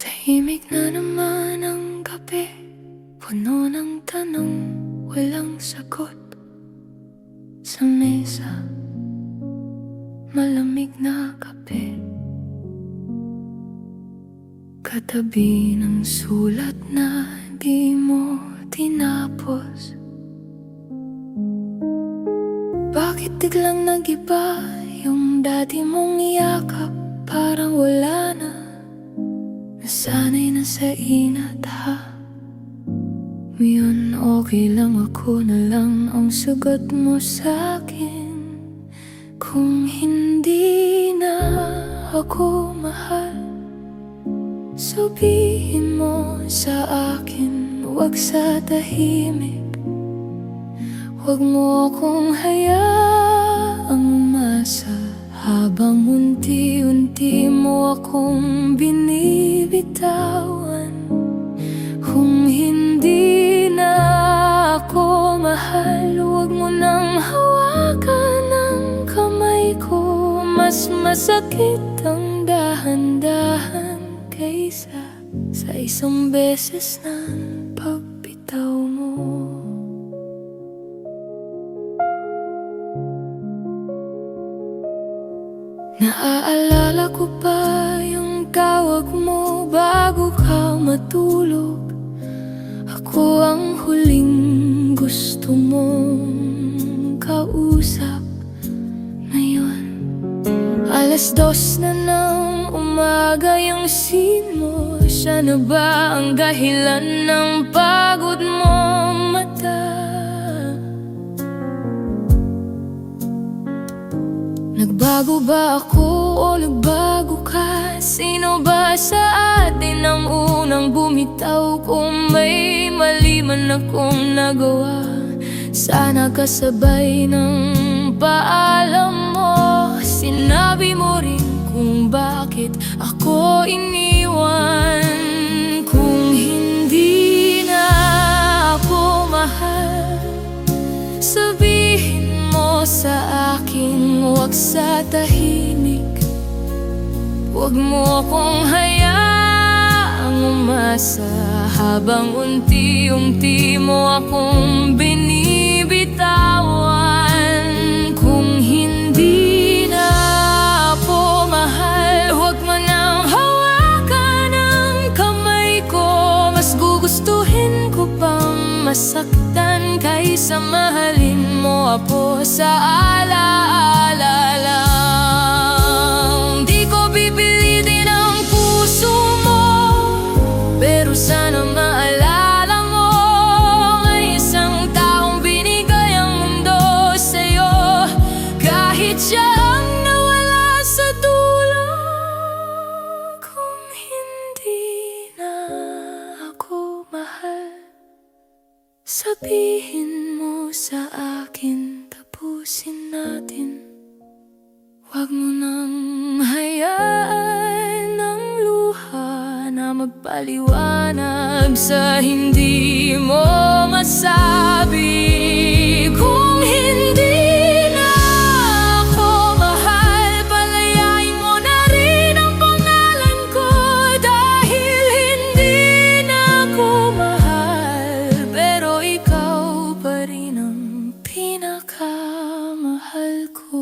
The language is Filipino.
Tahimik na naman ang gabi, puno ng tanong, walang sagot. Sa mesa, malamig na kape, katabi ng sulat na di mo tinapos. Bakit biglang nag-iba yung dati mong yakap? Parang wala na, nasanay na sa inat ha. Ngayon okay lang, ako na lang ang sagot mo sa'kin. Kung hindi na ako mahal, sabihin mo sa akin, huwag sa tahimik. Huwag mo akong hayaang umasa, habang unti-unti mo akong binibitawan. Kung hindi na ako mahal, huwag mo nang hawakan ang kamay ko. Mas masakit ang dahan-dahan kaysa sa isang beses na pagbitaw mo. Naaalala ko pa yung tawag mo bago ka matulog. Ako ang huling gusto mong kausap. Ngayon, 2:00 na ng umaga, yung scene mo. Siya na ba ang dahilan ng pagod mong mata? Nagbago ba ako o nagbago ka? Sino ba sa atin ang unang bumitaw? Kung may mali man akong nagawa, sana kasabay ng paalam mo. Sinabi mo rin kung bakit ako iniwan. Kung hindi na ako mahal, sabihin mo sa akin, huwag sa tahimik. Huwag mo akong hayaang umasa, habang unti-unti mo akong binibitawan. Kung hindi na ako mahal, huwag mo nang hawakan ang kamay ko. Mas gugustuhin ko pang masaktan kaysa mahalin mo ako sa alaala lang. Di ko pipilitin ang puso mo, pero sana maalala mo ang isang taong binigay ang mundo sa'yo. Kahit siya ang nawala sa dulo. Kung hindi na ako mahal, sabihin mo sa akin, tapusin natin. Huwag mo nang hayaan ang luha na magpaliwanag sa hindi mo masabi. Kung hindi na ako mahal, palayain mo na rin ang pangalan ko. Dahil hindi na ako mahal, pero ikaw pa rin ang pinakamahal ko.